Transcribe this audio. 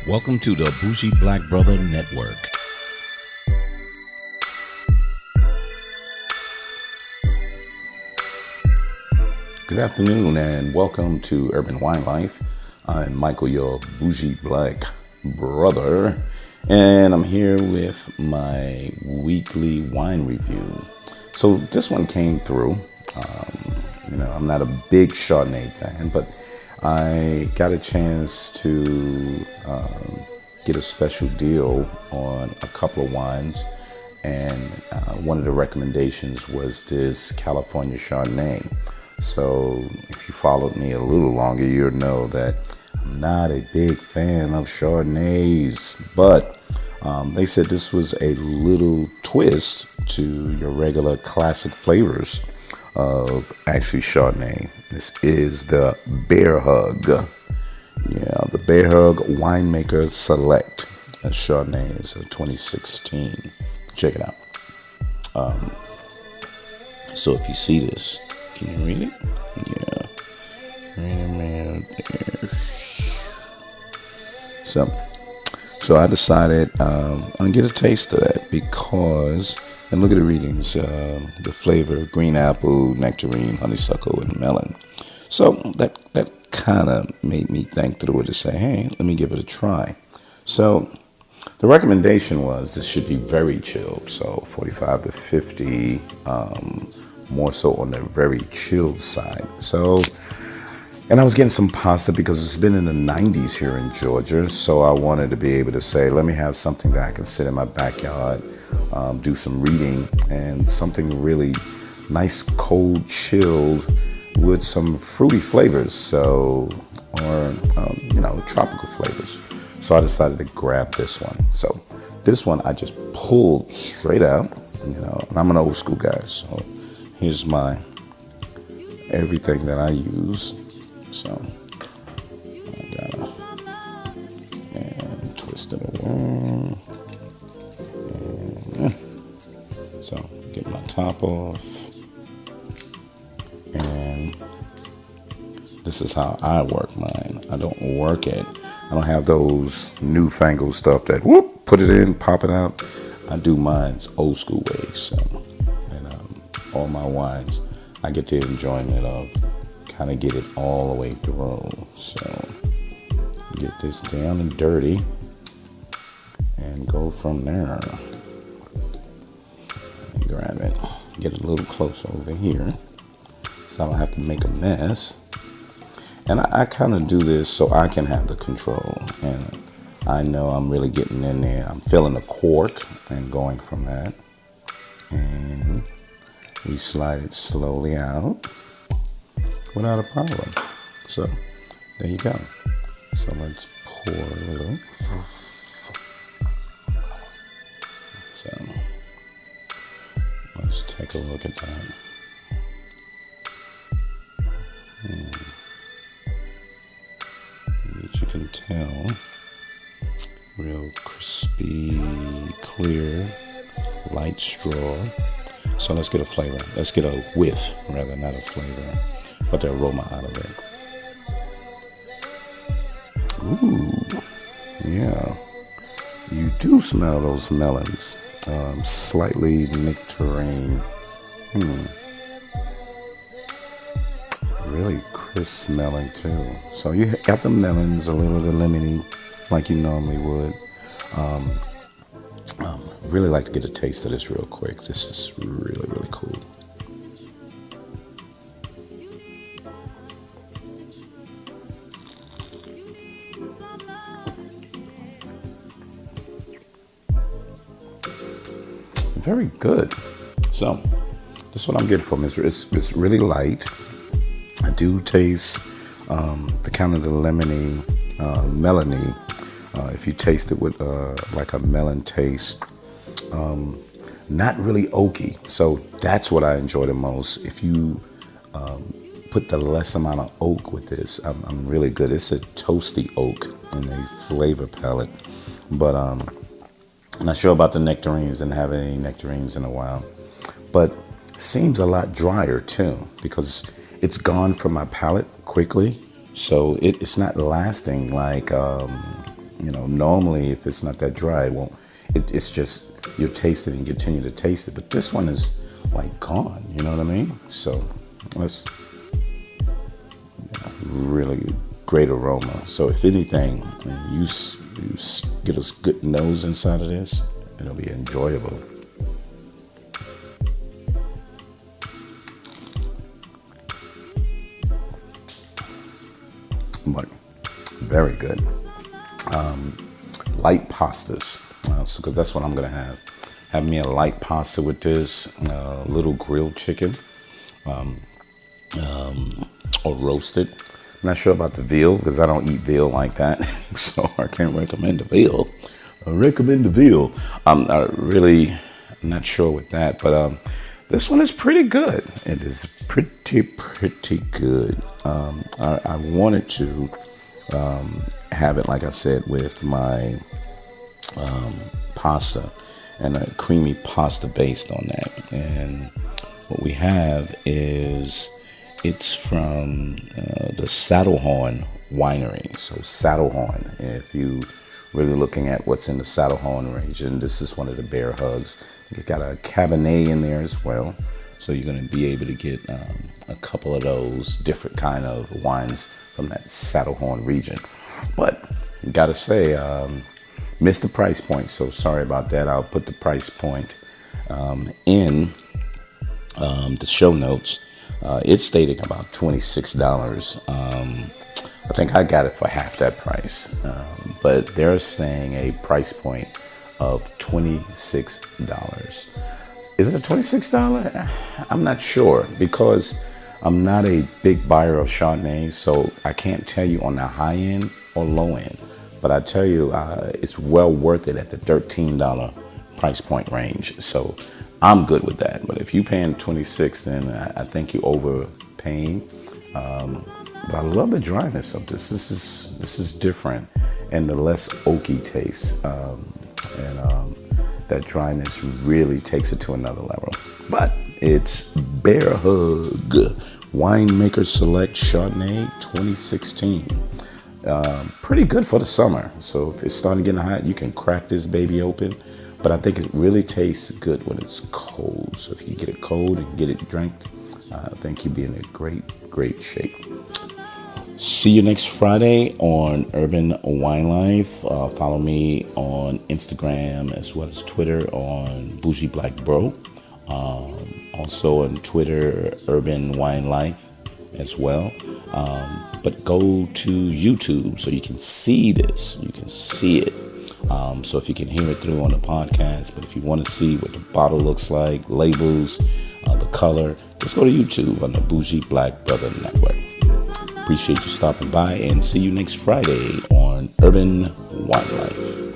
Welcome to the Bougie Black Brother Network. Good afternoon and welcome to Urban Wine Life. I'm Michael, your Bougie Black Brother, and I'm here with my weekly wine review. So this one came through. I'm not a big Chardonnay fan, but I got a chance to get a special deal on a couple of wines, and one of the recommendations was this California Chardonnay. So if you followed me a little longer, you'll know that I'm not a big fan of Chardonnays, but they said this was a little twist to your regular classic flavors of actually Chardonnay. This is the Bear Hug. Yeah, the Bear Hug Winemaker Select Chardonnay is a 2016. Check it out. So if you see this, can you read it? Yeah. So I decided I'm gonna get a taste of that because, and look at the readings, the flavor: green apple, nectarine, honeysuckle, and melon. So that kind of made me think through it to say, hey, let me give it a try. So the recommendation was this should be very chilled, so 45 to 50, more so on the very chilled side. So, and I was getting some pasta because it's been in the 90s here in Georgia, so I wanted to be able to say, let me have something that I can sit in my backyard, do some reading, and something really nice, cold, chilled with some fruity flavors, so, or tropical flavors. So I decided to grab this one. So this one I just pulled straight out, and I'm an old school guy, so here's my everything that I use. So I gotta and twist it around. And, so get my top off. And this is how I work mine. I don't work it. I don't have those newfangled stuff that whoop, put it in, pop it out. I do mine's old school way. So, and all my wines, I get the enjoyment of kind of get it all the way through. So, get this down and dirty, and go from there. And grab it, get a little closer over here, so I don't have to make a mess. And I kind of do this so I can have the control. And I know I'm really getting in there. I'm filling the cork and going from that. And we slide it slowly out without a problem. So there you go. So let's pour a little. So let's take a look at that. You can tell, real crispy, clear, light straw. So let's get a flavor. Let's get a whiff, rather, not a flavor, but the aroma out of it. Ooh, yeah. You do smell those melons. Slightly nectarine. Really crisp melon too. So you got the melons, a little of the lemony, like you normally would. Really like to get a taste of this real quick. This is really, really cool. Very good. So this is what I'm getting from it. It's really light. I do taste the kind of the lemony, melony. If you taste it with like a melon taste, not really oaky. So that's what I enjoy the most. If you put the less amount of oak with this, I'm really good. It's a toasty oak in a flavor palette, but I'm not sure about the nectarines. Didn't have any nectarines in a while, but seems a lot drier too because it's gone from my palate quickly, so it's not lasting like Normally if it's not that dry, it won't. It's just you taste it and continue to taste it. But this one is like gone. You know what I mean? So that's really great aroma. So if anything, you get a good nose inside of this, it'll be enjoyable. But very good. Light pastas, because that's what I'm gonna have. Have me a light pasta with this, little grilled chicken, or roasted. I'm not sure about the veal because I don't eat veal like that, so I can't recommend the veal. I recommend the veal. I'm really not sure with that, but this one is pretty good. It is pretty good. I wanted to have it, like I said, with my pasta and a creamy pasta based on that. And what we have is it's from the Saddlehorn winery. So Saddlehorn, if you really looking at what's in the Saddlehorn region, this is one of the Bear Hugs. It's got a Cabernet in there as well. So you're going to be able to get a couple of those different kind of wines from that Saddlehorn region. But gotta say, missed the price point, so sorry about that. I'll put the price point in the show notes. It's stating about $26. I think I got it for half that price, but they're saying a price point of $26. Is it a $26? I'm not sure because I'm not a big buyer of Chardonnay, so I can't tell you on the high end or low end. But I tell you, it's well worth it at the $13 price point range. So I'm good with that. But if you're paying $26, then I think you're overpaying. But I love the dryness of this. This is different, and the less oaky taste, and that dryness really takes it to another level. But it's Bear Hug Winemaker Select Chardonnay 2016. Pretty good for the summer. So if it's starting getting hot, you can crack this baby open. But I think it really tastes good when it's cold. So if you get it cold and get it drank, I think you'll be in a great shape. See you next Friday on Urban Wine Life. Follow me on Instagram as well as Twitter on Bougie Black Bro. Also on Twitter, Urban Wine Life as well. But go to YouTube so you can see this. You can see it. So if you can hear it through on the podcast, but if you want to see what the bottle looks like, labels, the color, just go to YouTube on the Bougie Black Brother Network. Appreciate you stopping by and see you next Friday on Urban Wine Life.